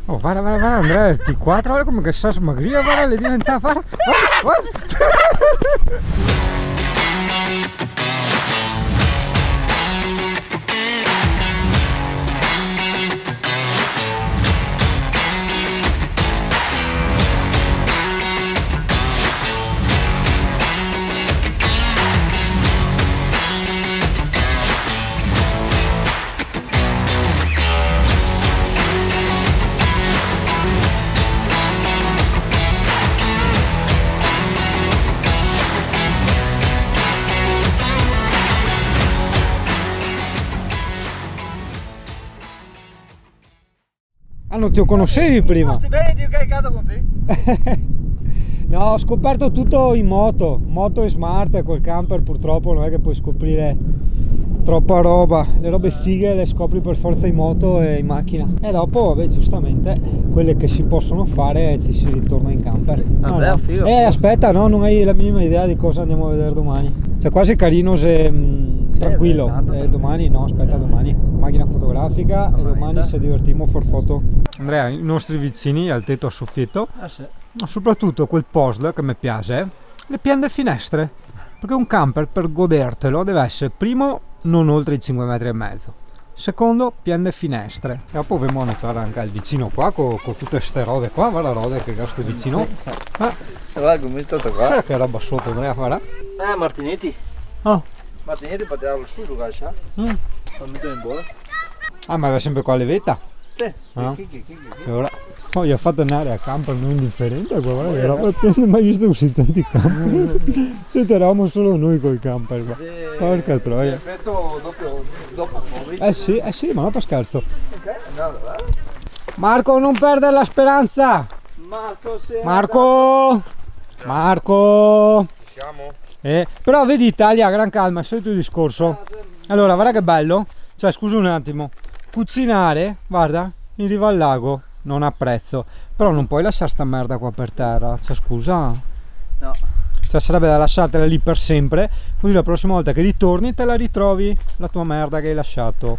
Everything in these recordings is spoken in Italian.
Oh, guarda Andrea, il T4, guarda come che sta smagrire, guarda, le diventa, guarda. Ah, non ti conoscevi prima? Ti vedi che hai caricato con te? No, ho scoperto tutto in moto e smart, col camper purtroppo non è che puoi scoprire troppa roba, le robe fighe le scopri per forza in moto e in macchina. E dopo, vabbè, giustamente, quelle che si possono fare ci si ritorna in camper. Vabbè, no. figo. Aspetta, no, non hai la minima idea di cosa andiamo a vedere domani. Cioè quasi carino se tranquillo, domani no, aspetta, domani macchina fotografica e domani se divertimo for foto. Andrea, i nostri vicini al tetto a soffietto, Sì. soprattutto quel post che mi piace, le piende finestre, perché un camper per godertelo deve essere primo non oltre i 5,5 metri, secondo piende finestre, e dopo dobbiamo notare anche il vicino qua con tutte ste rode qua, guarda rode che gasto vicino, Guarda come è stato qua. che roba sotto, Andrea, guarda. Martinetti. Oh. Martinetti per tirarlo su, giocare, sa? Mm. Lo metto in bolla. Ah, ma va sempre qua a levetta? Sì. Chi. E ora gli ho fatto andare a camper non indifferente, guarda che roba, non ho mai visto così tanti camper. Siete eravamo solo noi col camper qua. Porca troia. Effetto dopo Covid. Sì, ma non per scherzo. Ok, andiamo là. Marco, non perdere la speranza! Marco! Siamo? Però vedi Italia, gran calma, è il solito discorso. Allora, guarda che bello. Cioè, scusa un attimo. Cucinare, guarda, in riva al lago, non ha prezzo. Però non puoi lasciare sta merda qua per terra. Cioè, scusa. No. Cioè, sarebbe da lasciartela lì per sempre. Così la prossima volta che ritorni te la ritrovi la tua merda che hai lasciato.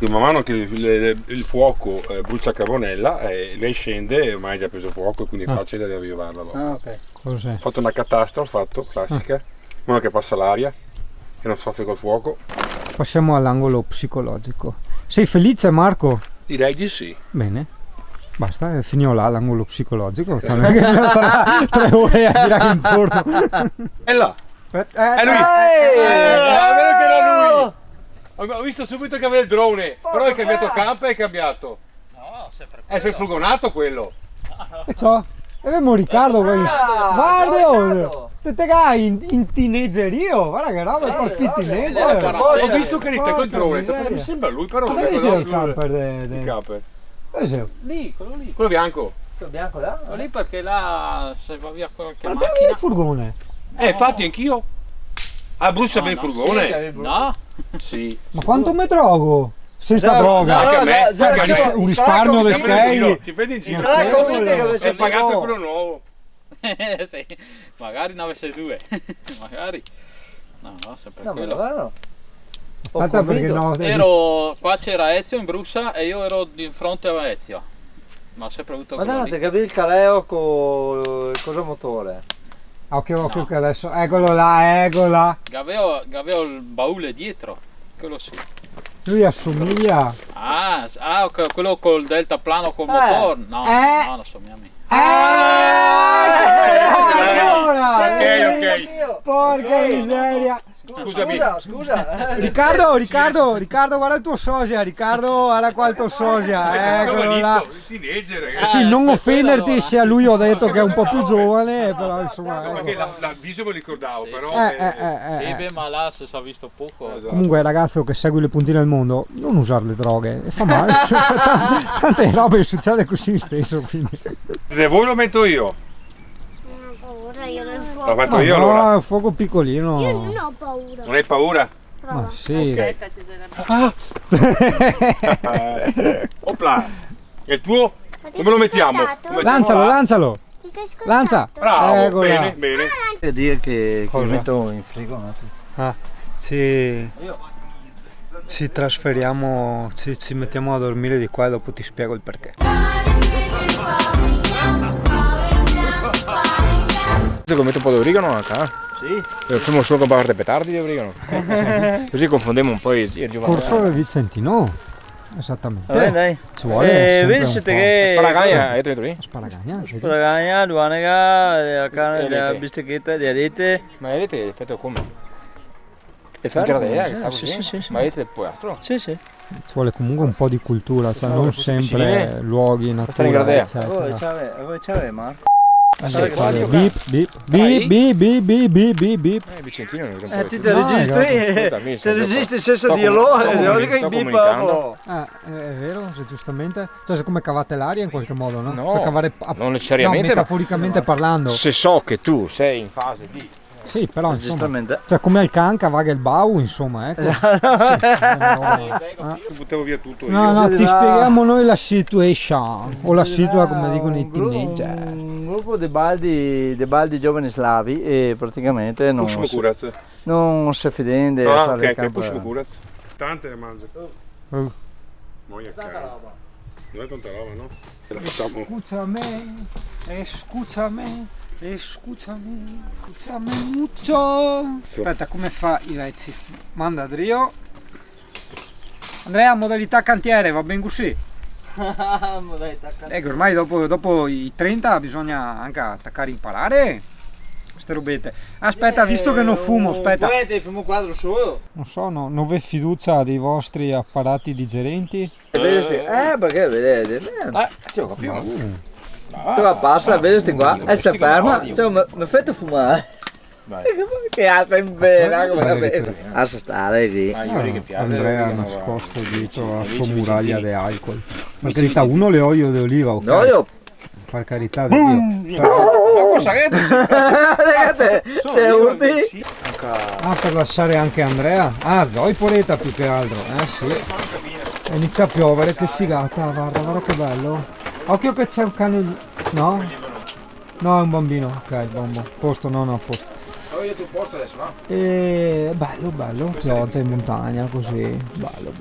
Man mano che il fuoco brucia carbonella, lei scende e ormai è già preso fuoco, quindi è facile riavvivarla dopo. Ok. Cos'è? Ho fatto una catastrofe, classica, uno che passa l'aria, che non soffre col fuoco. Passiamo all'angolo psicologico. Sei felice, Marco? Direi di sì. Bene. Basta, è finito là l'angolo psicologico. Cioè, non è che starà 3 ore a girare intorno. È là! È lui! Vero che era lui! Ho visto subito che aveva il drone, però è cambiato campo e è cambiato. No, sempre È il furgonato quello. E ciò? E abbiamo Riccardo qua. Guarda! Te in teenagerio, guarda che roba, è proprio teenager. Ho visto che eri te col drone, miseria. mi sembra lui, però non Dove è sei il quello. camper? Il camper. Dove sei? lì, quello lì. Quello bianco. Quello bianco là? Quello lì perché là se va via qualche Ma dove è macchina. il furgone? Infatti anch'io. A Brucia ben furgone? No? Sì. Ma quanto mi drogo? Senza droga. Anche a me. Un risparmio di scale. Ti vedi in giro. È È pagato quello nuovo. Sì, magari 962. Magari. No, sempre No, quello. vero? Aspetta perché no. Qua c'era Ezio in Brussa e io ero di fronte a Ezio. Ma ho sempre avuto quello Guardate lì. che avevi il careo con il coso motore. Ok, adesso. Eccolo là. Che avevo il baule dietro. Quello sì. Lui assomiglia. Ok, quello col deltaplano col motore. No, non assomiglia a me. Ok. Porca miseria. Scusami. Scusa. Riccardo, guarda il tuo sosia. Riccardo, guarda qua il tuo sosia. Eccolo là. Il teenager. Sì, non offenderti allora. sia lui, ho detto che è un po' più giovane, però insomma. Perché Ecco. l'avviso me lo ricordavo, però. Sì, beh, ma là si è visto poco. Comunque ragazzo che segui le puntine del mondo, non usare le droghe, fa male. Tante robe succede così stesso, quindi. Se vuoi lo metto io. Non ho paura io del fuoco. Lo metto Ma io no, allora. è un fuoco piccolino. Io non ho paura. Non hai paura? Ma sì. Opla. E il tuo? Come lo mettiamo? Lancialo. Ti sei scocciato? Lanza. Bravo, Eccola. bene. Devo dire che Cosa? metto in frigo. Ah, sì. ci trasferiamo, ci mettiamo a dormire di qua e dopo ti spiego il perché. Come un po' di origano acá? Sì. Facciamo solo con parte petardi di origano. Così confondiamo un po' i Corso Vicentino, esattamente. Dai. Ci vuole sempre vedi un se po'. te Sparagagna, hai detto lì? Sparagagna, vedi? Sparagagna, duanega, la carne, la Arete. bistecchetta di arete. Ma avete effetto come? E In gradea che sta sì, così? sì. Ma avete del puastro? Sì, sì. Ci vuole comunque un po' di cultura, cioè non queste sempre piscine, luoghi, questa è in natura, gradea. Voi c'ave, Marco. Bip, bip. Vicentino non è un po' Ti di te No, registri? Se resisti senza sto dialogo, comunicando. che bip. comunicando. È vero, se giustamente. Cioè se come cavate l'aria in qualche modo, no? No, Cioè cavare non necessariamente, no, ma- metaforicamente parlando. Se so che tu sei in fase di... Sì, però insomma. Giustamente. Cioè come al can cavaga il bau, insomma, ecco. Buttevo via tutto No, ti va. spieghiamo noi la situation. O la situa come dicono i teenager. Un gruppo di baldi giovani slavi e praticamente non si fidende a fare il campo. kurac. Tante ne mangio. Moja cara. Non è tanta roba, no? La facciamo. Scusami mucho. Aspetta, come fa i vezzi? Manda Adrio. Andrea, modalità cantiere, va ben così. Ecco, ormai dopo i 30 bisogna anche attaccare a imparare queste robette. Aspetta, visto che non fumo, aspetta. Fumo un quadro solo. Non so, non v'è fiducia dei vostri apparati digerenti? Perché vedete? Sì, ho capito. Tu passa, vedi qua, e si ferma, cioè mi fate fumare. Che altra in vera, come capite? Lascia stare lì. Ma io che piace. Andrea è nascosto dietro la sua muraglia di alcol. Per carità, uno le olio di oliva, ok? No, io. Per carità di Dio. Cosa che Te urti? Ah, per lasciare anche Andrea? Ah, Zoi Poreta più che altro. Sì. Inizia a piovere, che figata, guarda che bello. Occhio che c'è un cane. No? No, è un bambino. Ok, bombo. Posto, no, a posto. Ho detto il posto adesso, no? E bello, pioggia in montagna così. Bello.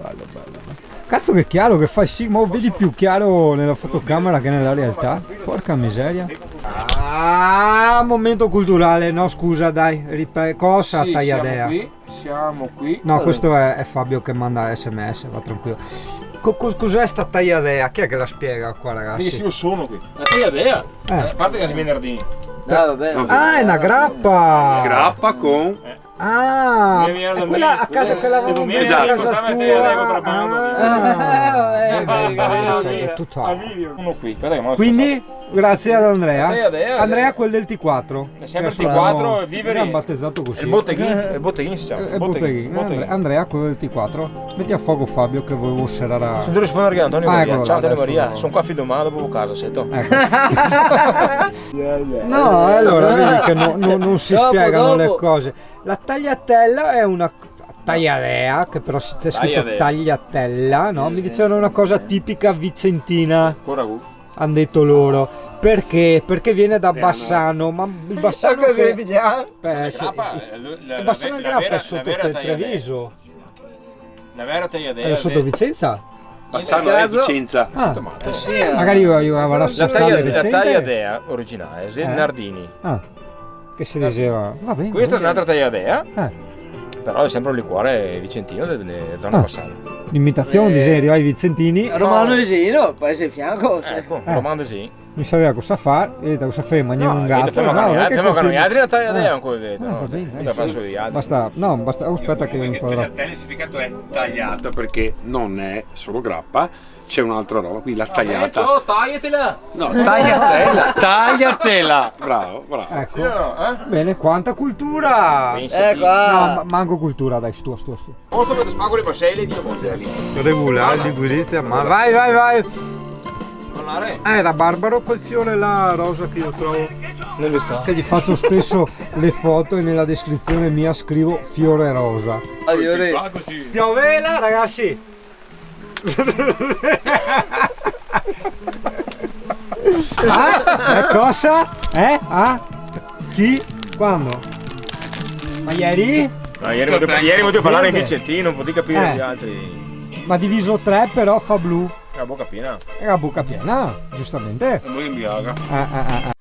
Cazzo che chiaro che fai, sì, ma vedi più chiaro nella fotocamera che nella realtà? Porca miseria. Ah, momento culturale, no scusa dai, cosa Sì, tagliadea? siamo qui. No, questo è Fabio che manda SMS, va tranquillo. Cos'è sta tagliadea? Chi è che la spiega qua ragazzi? Io sono qui. La tua idea? Eh. A parte che si venerdì. Va bene. Ah, è una grappa! Grappa con. Ah, Vieni è da quella me, a casa che l'avevamo devo presa a mettere, casa portami te a contrabbando. Uno qui. Guarda che Quindi, grazie ad Andrea. Tagliadea. Andrea quel del T4. È sempre Che T4, abbiamo- viveri. abbiamo battezzato così. Il botteghino si chiama. È Botteghin. Andrea quello del T4. Metti a fuoco Fabio che volevo serrare a... Sono rispondere a Antonio Ah, Maria. eccolo Ciao là, Antonio adesso Maria, lo- sono qua a Fidomano dopo casa, sento. Ecco. No, allora vedi che non si Dopo, spiegano le dopo. cose. La tagliatella è una taglialea, che però c'è scritto Taglialea. tagliatella, no? Mi dicevano una cosa tipica vicentina, Coragù. hanno detto loro. Perché? Perché viene da Bassano, ma il Bassano che... sì. Il Bassano è grappa è sotto Treviso. La vera tagliadea. È sotto Vicenza? Bassano è Vicenza. Ah, magari io avrò La spostato tagliadea Vicente. originale è Nardini. Ah, che si diceva? Va bene. Questa è un'altra tagliadea, Eh, però è sempre un liquore vicentino delle zone Ah. Bassano. l'imitazione di serio ai vicentini. Romano Esino, paese in fianco. Ecco, romando sì. Non sapeva cosa fare, e cosa fai? Mangiamo un gatto. Fermo con gli altri la tagliadea ancora detto. Va No, bene, non da passo di altri. Basta, no, basta, aspetta che inquadro. Il significato è tagliata perché non è solo grappa, c'è un'altra roba, qui la tagliata. Tagliatela! No, tagliatela, tagliatela. Bravo. Ecco, bene, quanta cultura! Ecco, No, manco cultura, dai, stu. Posto per spago le pascelle di Monzelli. Regolare di giudizia, ma vai! Era barbaro quel fiore là rosa che io trovo. Che gli faccio spesso le foto e nella descrizione mia scrivo fiore rosa. Piovela, ragazzi! Cosa? Ah? Chi? Quando? Ma ieri? Ieri potevo parlare in Vicentino, non potevi capire gli altri. Ma diviso 3 però fa blu. La bocca piena. E la bocca piena, giustamente. E noi in bianca.